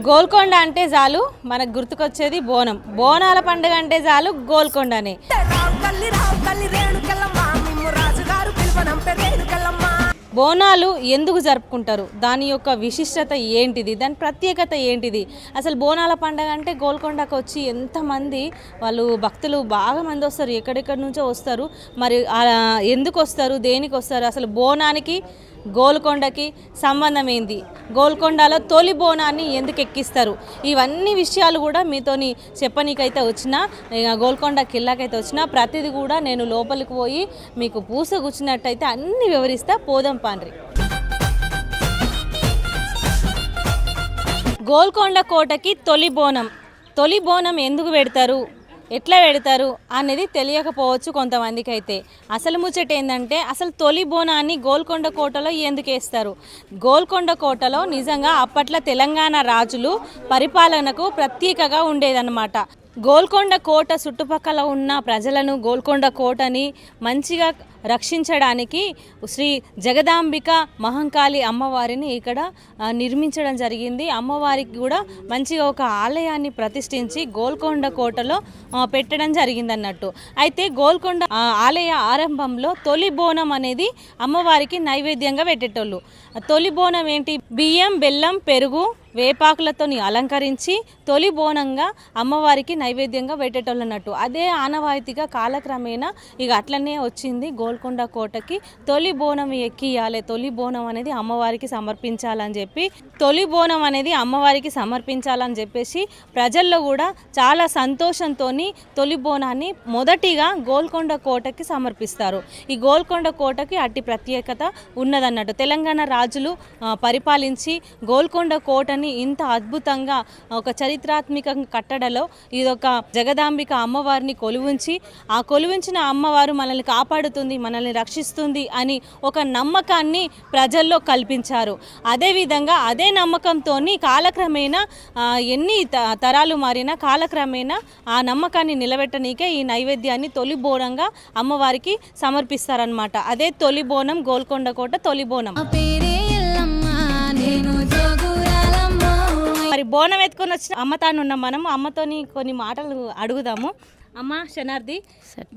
గోల్కొండ అంటే చాలు మనకు గుర్తుకొచ్చేది బోనం. బోనాల పండుగ అంటే చాలు గోల్కొండనే. బోనాలు ఎందుకు జరుపుకుంటారు, దాని యొక్క విశిష్టత ఏంటిది, దాని ప్రత్యేకత ఏంటిది? అసలు బోనాల పండుగ అంటే గోల్కొండకు వచ్చి ఎంతమంది వాళ్ళు భక్తులు బాగా మంది వస్తారు, ఎక్కడెక్కడి నుంచో వస్తారు. మరి ఎందుకు వస్తారు, దేనికి వస్తారు, అసలు బోనానికి గోల్కొండకి సంబంధం ఏంది, గోల్కొండలో తొలి బోనాన్ని ఎందుకు ఎక్కిస్తారు, ఇవన్నీ విషయాలు కూడా మీతోని చెప్పనీకైతే వచ్చిన, గోల్కొండ కిల్లాకైతే వచ్చిన ప్రతిదీ కూడా నేను లోపలికి పోయి మీకు పూస కూర్చున్నట్టయితే అన్ని వివరిస్తా. పోదాం పాండ్రి. గోల్కొండ కోటకి తొలి బోనం ఎందుకు పెడతారు, ఎట్లా పెడతారు అనేది తెలియకపోవచ్చు కొంతమందికి. అయితే అసలు ముచ్చట ఏంటంటే, అసలు తొలి బోనాన్ని గోల్కొండ కోటలో ఎందుకు వేస్తారు? గోల్కొండ కోటలో నిజంగా అప్పట్లో తెలంగాణ రాజులు పరిపాలనకు ప్రత్యేకగా ఉండేదన్నమాట. గోల్కొండ కోట చుట్టుపక్కల ఉన్న ప్రజలను, గోల్కొండ కోటని మంచిగా రక్షించడానికి శ్రీ జగదాంబిక మహంకాళి అమ్మవారిని ఇక్కడ నిర్మించడం జరిగింది. అమ్మవారికి కూడా మంచిగా ఒక ఆలయాన్ని ప్రతిష్ఠించి గోల్కొండ కోటలో పెట్టడం జరిగింది అన్నట్టు. అయితే గోల్కొండ ఆలయ ఆరంభంలో తొలి బోనం అనేది అమ్మవారికి నైవేద్యంగా పెట్టేటోళ్ళు. తొలి బోనం ఏంటి? బియ్యం, బెల్లం, పెరుగు, వేపాకులతో అలంకరించి తొలి బోనంగా అమ్మవారికి నైవేద్యంగా పెట్టేటోళ్ళు అన్నట్టు. అదే ఆనవాయితీగా కాలక్రమేణా ఇక అట్లనే వచ్చింది. గోల్కొండ కోటకి తొలి బోనం ఎక్కియాలి, తొలి బోనం అనేది అమ్మవారికి సమర్పించాలని చెప్పి, తొలి బోనం అనేది అమ్మవారికి సమర్పించాలని చెప్పేసి ప్రజల్లో కూడా చాలా సంతోషంతో తొలి బోనాన్ని మొదటిగా గోల్కొండ కోటకి సమర్పిస్తారు. ఈ గోల్కొండ కోటకి అట్టి ప్రత్యేకత ఉన్నదన్నట్టు. తెలంగాణ రాజులు పరిపాలించి గోల్కొండ కోటని ఇంత అద్భుతంగా ఒక చరిత్రాత్మక కట్టడలో ఇదొక జగదాంబిక అమ్మవారిని కొలువుంచి, ఆ కొలువుంచిన అమ్మవారు మనల్ని కాపాడుతుంది, మనల్ని రక్షిస్తుంది అని ఒక నమ్మకాన్ని ప్రజల్లో కల్పించారు. అదేవిధంగా అదే నమ్మకంతో కాలక్రమేణా ఎన్ని తరాలు మారినా కాలక్రమేణా ఆ నమ్మకాన్ని నిలబెట్టనీకే ఈ నైవేద్యాన్ని తొలి బోనంగా అమ్మవారికి సమర్పిస్తారనమాట. అదే తొలి బోనం, గోల్కొండ కోట తొలి బోనం. మరి బోనం ఎత్తుకొని వచ్చిన అమ్మతాను ఉన్నాం మనం. అమ్మతోని కొన్ని మాటలు అడుగుదాము. అమ్మ శనార్థి,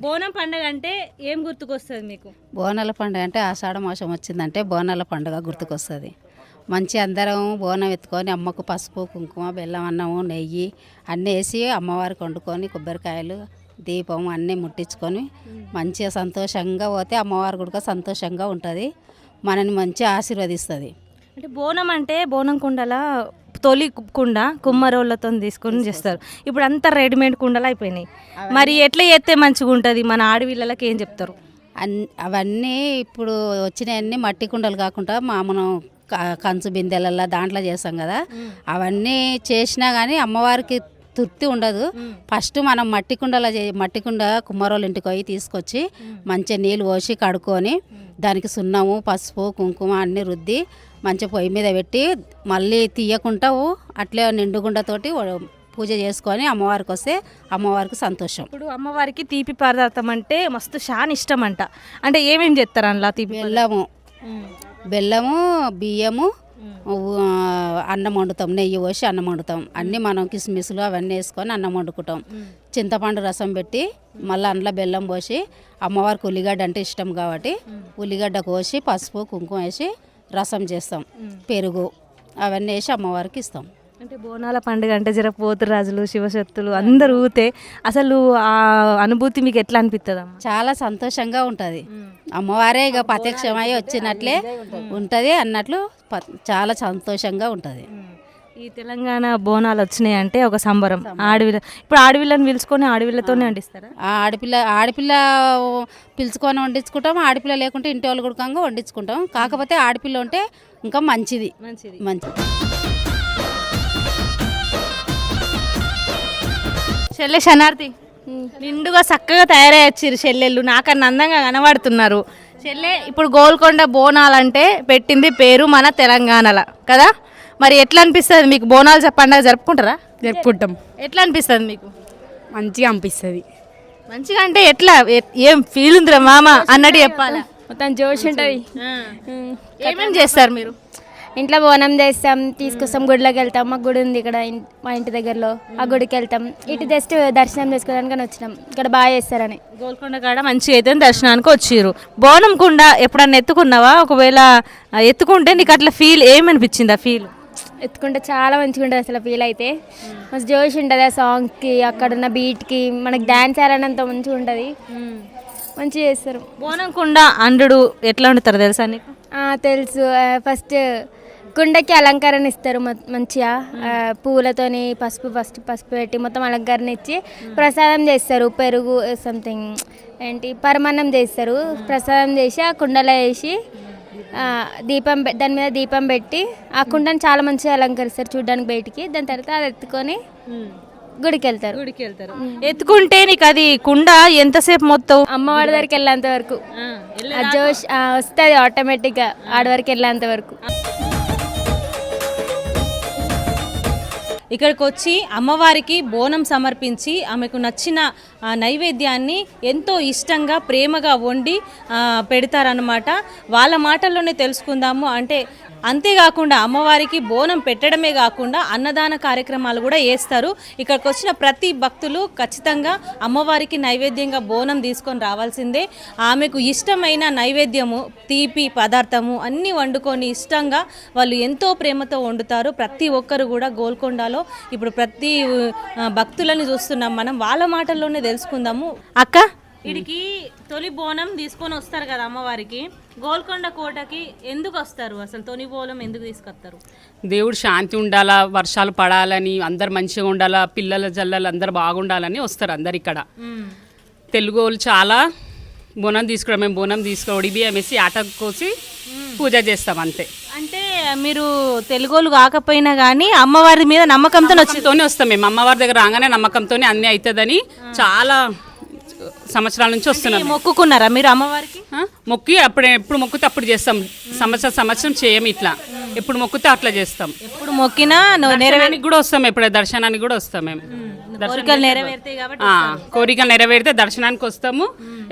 బోనం పండుగ అంటే ఏం గుర్తుకొస్తుంది మీకు? బోనాల పండుగ అంటే ఆషాఢ మాసం వచ్చిందంటే బోనాల పండుగ గుర్తుకొస్తుంది. మంచి అందరం బోనం ఎత్తుకొని అమ్మకు పసుపు, కుంకుమ, బెల్లం, అన్నము, నెయ్యి అన్నీ వేసి అమ్మవారికి వండుకొని కొబ్బరికాయలు, దీపం అన్నీ ముట్టించుకొని మంచిగా సంతోషంగా పోతే అమ్మవారి కూడా సంతోషంగా ఉంటుంది, మనని మంచిగా ఆశీర్వదిస్తుంది. అంటే బోనం అంటే బోనం కుండల తొలి కుండ కుమ్మరోళ్ళతో తీసుకొని చేస్తారు. ఇప్పుడు అంతా రెడీమేడ్ కుండలు అయిపోయినాయి. మరి ఎట్లా చేస్తే మంచిగా ఉంటుంది? మన ఆడపిల్లలకి ఏం చెప్తారు? అవన్నీ ఇప్పుడు వచ్చినాయన్నీ మట్టి కుండలు కాకుండా మనం కంచు బిందెలల్లో దాంట్లో చేస్తాం కదా, అవన్నీ చేసినా కానీ అమ్మవారికి తృప్తి ఉండదు. ఫస్ట్ మనం మట్టి కుండ కుమ్మరోళ్ళ ఇంటికి పోయి తీసుకొచ్చి మంచిగా నీళ్ళు పోసి కడుక్కొని దానికి సున్నము, పసుపు, కుంకుమ అన్నీ రుద్ది మంచిగా పొయ్యి మీద పెట్టి మళ్ళీ తీయకుండా అట్లే నిండుగుండతోటి పూజ చేసుకొని అమ్మవారికి వస్తే అమ్మవారికి సంతోషం. ఇప్పుడు అమ్మవారికి తీపి పదార్థం అంటే మస్తు చాలా ఇష్టం అంట. అంటే ఏమేమి చేస్తారు అందులో? తీపి బెల్లము, బియ్యము, అన్నం వండుతాం, నెయ్యి పోసి అన్నం వండుతాం. అన్నీ మనం కిస్మిస్లు అవన్నీ వేసుకొని అన్నం వండుకుంటాం. చింతపండు రసం పెట్టి మళ్ళీ అందులో బెల్లం పోసి, అమ్మవారికి ఉల్లిగడ్డ అంటే ఇష్టం కాబట్టి ఉల్లిగడ్డ కోసి పసుపు, కుంకుమ వేసి రసం చేస్తాం. పెరుగు అవన్నీ వేసి అమ్మవారికి ఇస్తాం. అంటే బోనాల పండుగ అంటే జర పోతురాజులు, శివశక్తులు అందరూ ఊతే అసలు ఆ అనుభూతి మీకు ఎట్లా అనిపిస్తుంది? చాలా సంతోషంగా ఉంటుంది. అమ్మవారే ఇక ప్రత్యక్షమై వచ్చినట్లే ఉంటుంది అన్నట్లు చాలా సంతోషంగా ఉంటుంది. ఈ తెలంగాణ బోనాలు వచ్చినాయి అంటే ఒక సంబరం. ఇప్పుడు ఆడపిల్లని పిలుచుకొని ఆడపిల్లతోనే వండిస్తారా? ఆడపిల్ల పిలుచుకొని వండించుకుంటాం, ఆడపిల్ల లేకుంటే ఇంటి వాళ్ళు కూడా వండించుకుంటాం. కాకపోతే ఆడపిల్ల ఉంటే ఇంకా మంచిది. చెల్లె శనార్థి, నిండుగా చక్కగా తయారయ్యారు చెల్లెళ్ళు, నాకన్నా అందంగా కనబడుతున్నారు. చెల్లె, ఇప్పుడు గోల్కొండ బోనాలంటే పెట్టింది పేరు మన తెలంగాణలో కదా, మరి ఎట్లా అనిపిస్తుంది మీకు? బోనాలు పండుగ జరుపుకుంటారా? జరుపుకుంటాం. ఎట్లా అనిపిస్తుంది మీకు? మంచిగా అనిపిస్తుంది. మంచిగా అంటే ఎట్లా, ఏం ఫీల్ ఉందిరా మామ అన్నట్టు చెప్పాలా? మొత్తం జోష్ ఉంటుంది. ఏమేమి చేస్తారు మీరు? ఇంట్లో బోనం చేస్తాం, తీసుకొస్తాం, గుడిలోకి వెళ్తాం. మా గుడి ఉంది ఇక్కడ మా ఇంటి దగ్గరలో, ఆ గుడికి వెళ్తాం. ఇటు జస్ట్ దర్శనం చేసుకోవడానికి వచ్చినాం, ఇక్కడ బాగా చేస్తారని. గోల్కొండ కాడ మంచిగా అయితే దర్శనానికి వచ్చిర్రు. బోనం కుండ ఎప్పుడన్నా ఎత్తుకున్నావా? ఒకవేళ ఎత్తుకుంటే నీకు అట్లా ఫీల్ ఏమనిపించింది? ఆ ఫీల్ ఎత్తుకుంటే చాలా మంచిగా ఉంటుంది అసలు. ఫీల్ అయితే మస్తు జోష్ ఉంటుంది ఆ సాంగ్కి, అక్కడున్న బీట్కి. మనకి డ్యాన్స్ చేయాలన్నంత మంచిగా ఉంటుంది, మంచిగా చేస్తారు. బోనం కుండ అండు ఎట్లా వండుతారు తెలుసా నీకు? తెలుసు. ఫస్ట్ కుండకి అలంకరణ ఇస్తారు మంచిగా, పూలతోని పసుపు పెట్టి మొత్తం అలంకరణ ఇచ్చి ప్రసాదం చేస్తారు. పెరుగు సంథింగ్ ఏంటి పరమాన్నం చేస్తారు. ప్రసాదం చేసి ఆ కుండలో వేసి దాని మీద దీపం పెట్టి ఆ కుండని చాలా మంచిగా అలంకరిస్తారు చూడడానికి బయటికి. దాని తర్వాత అది ఎత్తుకొని గుడికి వెళ్తారు. ఎత్తుకుంటే నీకు అది కుండ ఎంతసేపు మొత్తం? అమ్మవారి దగ్గరికి వెళ్ళేంత వరకు ఆ జోష్ వస్తుంది ఆటోమేటిక్గా, ఆడ వరకు వెళ్ళేంత వరకు. ఇక్కడికి వచ్చి అమ్మవారికి బోనం సమర్పించి ఆమెకు నచ్చిన నైవేద్యాన్ని ఎంతో ఇష్టంగా ప్రేమగా వండి పెడతారన్నమాట. వాళ్ళ మాటల్లోనే తెలుసుకుందాము. అంతేకాకుండా అమ్మవారికి బోనం పెట్టడమే కాకుండా అన్నదాన కార్యక్రమాలు కూడా చేస్తారు. ఇక్కడికి వచ్చిన ప్రతి భక్తులు ఖచ్చితంగా అమ్మవారికి నైవేద్యంగా బోనం తీసుకొని రావాల్సిందే. ఆమెకు ఇష్టమైన నైవేద్యము, తీపి పదార్థము అన్నీ వండుకొని ఇష్టంగా వాళ్ళు ఎంతో ప్రేమతో వండుతారు. ప్రతి ఒక్కరు కూడా గోల్కొండలో ఇప్పుడు ప్రతి భక్తులను చూస్తున్నాం మనం. వాళ్ళ మాటల్లోనే తెలుసుకుందాము. అక్క, వీడికి తొలి బోనం తీసుకొని వస్తారు కదా అమ్మవారికి, గోల్కొండ కోటకి ఎందుకు వస్తారు? అసలు తొలి బోనం ఎందుకు తీసుకొస్తారు? దేవుడు శాంతి ఉండాలా, వర్షాలు పడాలని, అందరు మంచిగా ఉండాలా, పిల్లల జల్లలు అందరు బాగుండాలని వస్తారు అందరు ఇక్కడ. తెలుగు వాళ్ళు చాలా బోనం తీసుకోవడం, మేము బోనం తీసుకోవడం బియ్యం వేసి ఆట కోసి పూజ చేస్తాం అంతే. అంటే మీరు తెలుగోళ్ళు కాకపోయినా కానీ అమ్మవారి మీద నమ్మకంతోనే వస్తాం. మేము అమ్మవారి దగ్గర రాగానే నమ్మకంతోనే అన్నీ అవుతుందని చాలా సంవత్సరాల నుంచి వస్తున్నాం. మొక్కుకున్నారా మీరు అమ్మవారికి? మొక్కి ఎప్పుడు మొక్కితే అప్పుడు చేస్తాం. సంవత్సరం చేయము ఇట్లా. ఎప్పుడు మొక్కితే అట్లా చేస్తాం. ఎప్పుడు మొక్కినా నెరవేరానికి కూడా వస్తాం. ఎప్పుడైనా దర్శనానికి కూడా వస్తాం. మేము కోరికలు నెరవేరుతాయి కాబట్టి కోరికలు నెరవేరితే దర్శనానికి వస్తాము.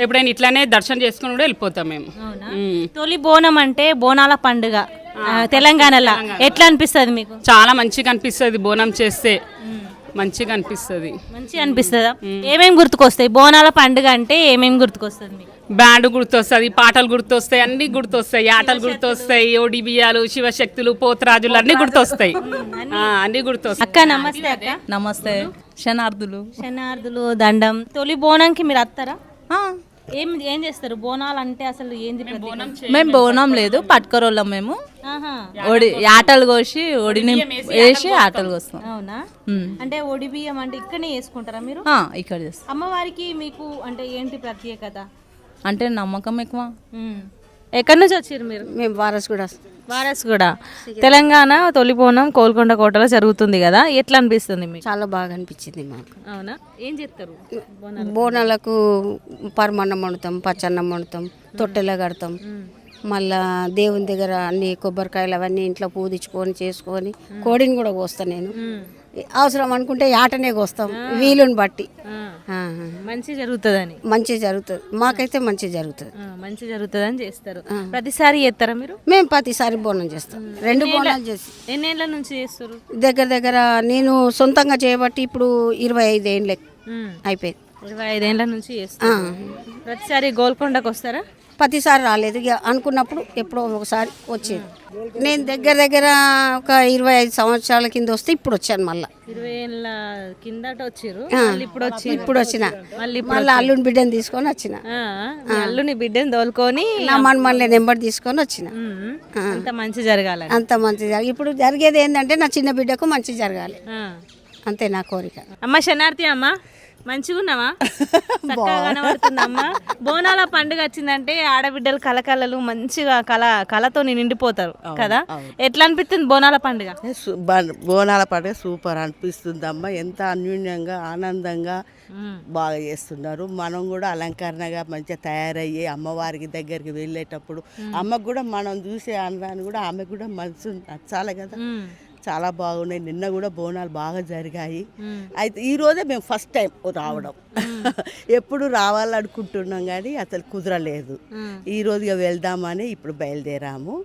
ఎప్పుడైనా ఇట్లానే దర్శనం చేసుకుని కూడా వెళ్ళిపోతాం మేము. తొలి బోనం అంటే బోనాల పండుగ తెలంగాణలో ఎట్లా అనిపిస్తుంది మీకు? చాలా మంచిగా అనిపిస్తుంది. బోనం చేస్తే మంచిగా అనిపిస్తుంది. మంచిగా అనిపిస్తుందా? ఏమేమి గుర్తుకొస్తాయి బోనాల పండుగ అంటే? ఏమేమి గుర్తుకొస్తుంది మీకు? బ్యాండ్ గుర్తొస్తుంది, పాటలు గుర్తొస్తాయి, అన్ని గుర్తొస్తాయి, ఆటలు గుర్తొస్తాయి, ఓడి బియ్యాలు, శివశక్తులు, పోతరాజులు అన్ని గుర్తొస్తాయి. అన్ని గుర్తొస్తాయి. అక్క నమస్తే. అక్క నమస్తే. శనార్థులు దండం. తొలి బోనంకి మీరు వస్తారా? ఏం చేస్తారు? బోనాలు అంటే అసలు ఏంది? మేము బోనం లేదు, పట్టుకరోళ్ళం మేము. ఆటలు కోసి ఒడిని వేసి ఆటలు కోస్తాం. అవునా? అంటే ఒడి బియ్యం అంటే ఇక్కడనే వేసుకుంటారా మీరు? ఇక్కడ చేస్తాం. అమ్మవారికి మీకు అంటే ఏంటి ప్రత్యేకత? అంటే నమ్మకం ఎక్కువ. ఎక్కడి నుంచి వచ్చారు మీరు? మేము వారసుగూడ. తెలంగాణ తొలి బోనం గోల్కొండ కోటలో జరుగుతుంది కదా, ఎట్లా అనిపిస్తుంది మీకు? చాలా బాగా అనిపించింది మాకు. అవునా? ఏం చేస్తారు? బోనాలకు పరమాన్నం వండుతాం, పచ్చన్నం వండుతాం, తొట్టెలో కడతాం. మళ్ళా దేవుని దగ్గర అన్ని కొబ్బరికాయలు అవన్నీ ఇంట్లో పూదించుకొని చేసుకొని కోడిని కూడా కోస్తాను నేను. అవసరం అనుకుంటే ఆటనే కోస్తాం వీలుని బట్టి. మంచి జరుగుతుందని. మంచి జరుగుతుంది, మాకైతే మంచి జరుగుతుంది. మంచి జరుగుతుందని చేస్తారు. ప్రతిసారి చేస్తారా మీరు? మేము ప్రతిసారి బోనం చేస్తాం. 2 బోనాలు చేసి. ఎన్నేళ్ల నుంచి చేస్తారు? దగ్గర నేను సొంతంగా చేయబట్టి ఇప్పుడు 25 ఏళ్ళే అయిపోయింది. 25 ఏళ్ళ నుంచి చేస్తారు. ప్రతిసారి గోల్కొండకు వస్తారా? ప్రతిసారి రాలేదు, ఇక అనుకున్నప్పుడు ఎప్పుడో ఒకసారి వచ్చేది. నేను దగ్గర ఒక 25 సంవత్సరాల కింద వస్తే ఇప్పుడు వచ్చాను. మళ్ళీ 20 ఏళ్ళ కిందట వచ్చారు, ఇప్పుడు వచ్చిన. మళ్ళీ అల్లుని బిడ్డని తీసుకొని వచ్చిన. అల్లుని బిడ్డని తోలుకొని నా మళ్ళీ నెంబర్ తీసుకొని వచ్చిన. అంత మంచి జరగాలి. అంత మంచి ఇప్పుడు జరిగేది ఏంటంటే నా చిన్న బిడ్డకు మంచి జరగాలి, అంతే నా కోరిక. అమ్మ శనార్థి అమ్మ, మంచిగా ఉన్నావా? చక్కగా కనబడుతుందమ్మా. బోనాల పండుగ వచ్చిందంటే ఆడబిడ్డలు కలకలలు మంచిగా కళతో నిండిపోతారు కదా. ఎట్లా అనిపిస్తుంది బోనాల పండుగ? బోనాల పండుగ సూపర్ అనిపిస్తుంది అమ్మ. ఎంత అన్యూన్యంగా ఆనందంగా బాగా చేస్తున్నారు. మనం కూడా అలంకరణగా మంచిగా తయారయ్యి అమ్మవారికి దగ్గరికి వెళ్ళేటప్పుడు అమ్మకు కూడా మనం చూసే ఆనందాన్ని కూడా ఆమెకు కూడా మనసు నచ్చాలి కదా. చాలా బాగున్నాయి. నిన్న కూడా బోనాలు బాగా జరిగాయి. అయితే ఈ రోజే మేము ఫస్ట్ టైం రావడం. ఎప్పుడు రావాలనుకుంటున్నాం కానీ అసలు కుదరలేదు. ఈ రోజుగా వెళ్దామని ఇప్పుడు బయలుదేరాము.